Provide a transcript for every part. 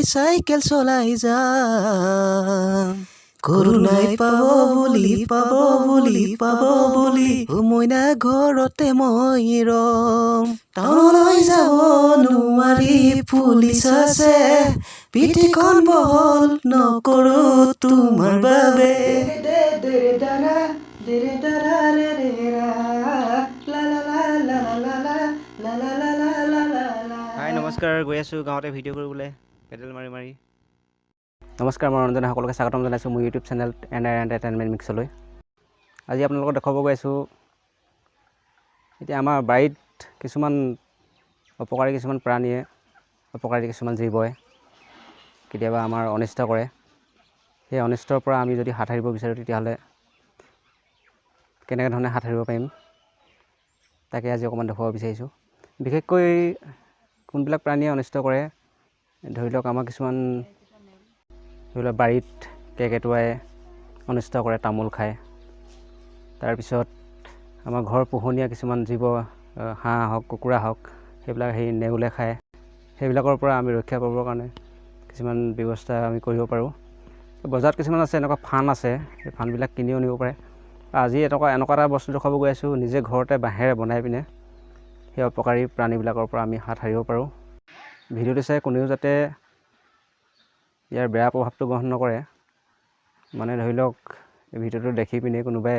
Cycle চলাই যাম কৰুণাই পাব বুলি মইনা ঘৰতে মই ৰম টাউনলৈ যাব নোৱাৰি পুলিচ আছে পিঠিখন বহল নকৰো তোমাৰ বাবে হাই নমস্কাৰ গৈ আছোঁ গাঁৱতে ভিডিঅ' কৰিবলৈ পেডেল মাৰি মাৰি নমস্কাৰ মই ৰঞ্জনে সকলোকে স্বাগতম জনাইছোঁ মোৰ ইউটিউব চেনেল এণ্টাৰটেইনমেণ্ট মিক্সলৈ আজি আপোনালোকক দেখাব গৈ আছোঁ এতিয়া আমাৰ বাৰীত কিছুমান অপকাৰী কিছুমান প্ৰাণীয়ে অপকাৰী কিছুমান জীৱই কেতিয়াবা আমাৰ অনিষ্ট কৰে সেই অনিষ্টৰ পৰা আমি যদি হাত সাৰিব বিচাৰোঁ তেতিয়াহ'লে কেনেকৈ ধৰণে হাত সাৰিব পাৰিম তাকে আজি অকণমান দেখুৱাব বিচাৰিছোঁ বিশেষকৈ কোনবিলাক প্ৰাণীয়ে অনিষ্ট কৰে ধৰি লওক আমাৰ কিছুমান ধৰি লওক বাৰীত কেকেটুৱাই অনিষ্ট কৰে তামোল খায় তাৰপিছত আমাৰ ঘৰ পোহনীয়া কিছুমান জীৱ হাঁহ হওক কুকুৰা হওক সেইবিলাক সেই নেউলে খায় সেইবিলাকৰ পৰা আমি ৰক্ষা কৰিবৰ কাৰণে কিছুমান ব্যৱস্থা আমি কৰিব পাৰোঁ বজাৰত কিছুমান আছে এনেকুৱা ফাণ্ড আছে সেই ফাণ্ডবিলাক কিনিও নিব পাৰে আজি এনেকুৱা এটা বস্তু দেখুৱাব গৈ আছোঁ নিজে ঘৰতে বাঁহেৰে বনাই পিনে সেই অপকাৰী প্ৰাণীবিলাকৰ পৰা আমি হাত সাৰিব পাৰোঁ ভিডিঅ'টো চাই কোনেও যাতে ইয়াৰ বেয়া প্ৰভাৱটো গ্ৰহণ নকৰে মানে ধৰি লওক এই ভিডিঅ'টো দেখি পিনে কোনোবাই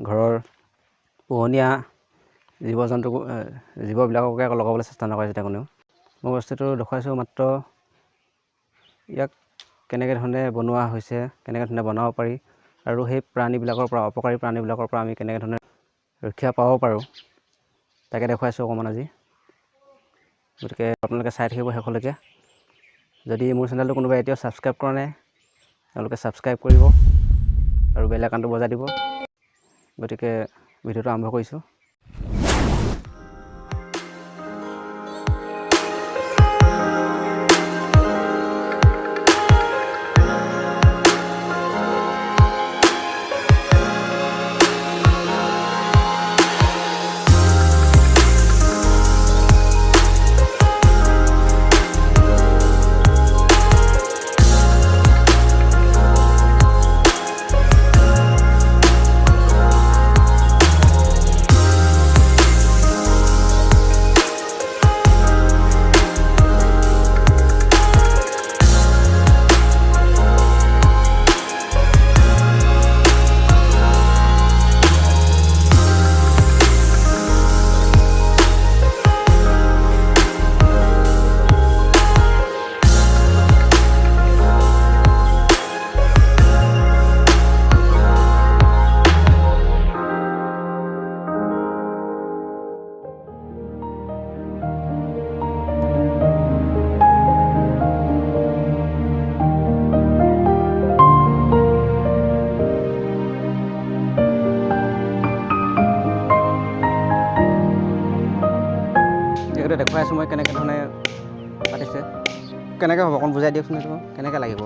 ঘৰৰ পোহনীয়া জীৱবিলাককে লগাবলৈ চেষ্টা নকৰে যেতিয়া কোনেও মই বস্তুটো দেখুৱাইছোঁ মাত্ৰ ইয়াক কেনেকৈ ধৰণে বনোৱা হৈছে কেনেকৈ ধৰণে বনাব পাৰি আৰু সেই প্ৰাণীবিলাকৰ পৰা অপকাৰী প্ৰাণীবিলাকৰ পৰা আমি কেনেকৈ ধৰণে ৰক্ষা পাব পাৰোঁ তাকে দেখুৱাইছোঁ অকণমান আজি গতিকে আপোনালোকে চাই থাকিব শেষলৈকে যদি মোৰ চেনেলটো কোনোবাই এতিয়াও ছাবস্ক্ৰাইব কৰা নাই তেওঁলোকে ছাবস্ক্ৰাইব কৰিব আৰু বেল আইকনটো বজাই দিব গতিকে ভিডিঅ'টো আৰম্ভ কৰিছোঁ দেখুৱাই আছোঁ মই কেনেকৈ ধৰণে পাতিছে কেনেকৈ হ'ব অকণ বুজাই দিয়কচোন এইটো কেনেকৈ লাগিব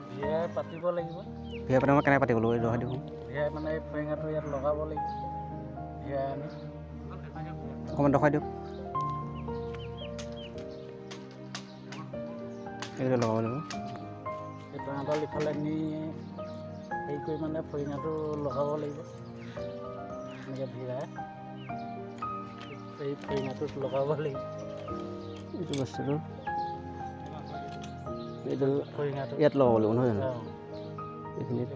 ভিয়াই পাতিব লাগিব ভিয়াই পাতি মই কেনেকৈ পাতিব লাগিব জহাই দিওঁ ভিয়াই মানে ফেঙাটো ইয়াত লগাব লাগিব ভিয়াই আনি অকণমান দেখুৱাই দিয়ক এইটো লগাব লাগিব এই ফেঙাডাল ইফালে নি হেৰি কৰি মানে ফেঙাটো লগাব লাগিব এনেকৈ ভিয়াই এই ফেঙাটোত লগাব লাগিব এইটো বস্তুটো এইটো ইয়াত লগাব লাগিব নহয় জানো এইখিনিত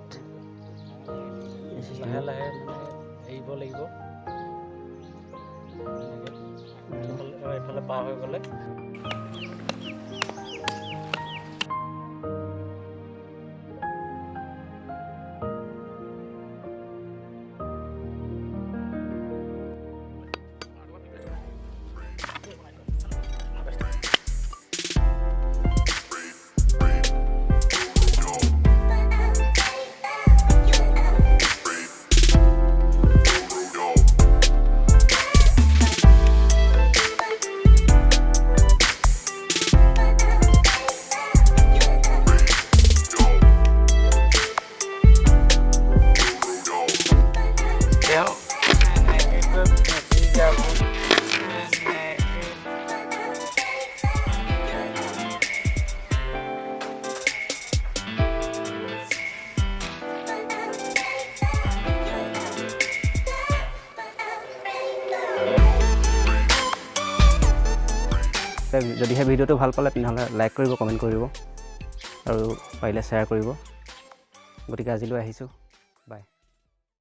লাহে লাহে মানে এৰিব লাগিব এইফালে পাৰ হৈ গ'লে লগতে যদিহে ভিডিঅ'টো ভাল পালে তেনেহ'লে লাইক কৰিব, কমেণ্ট কৰিব আৰু পাৰিলে শ্বেয়াৰ কৰিব। গতিকে আজিলৈ আহিছোঁ।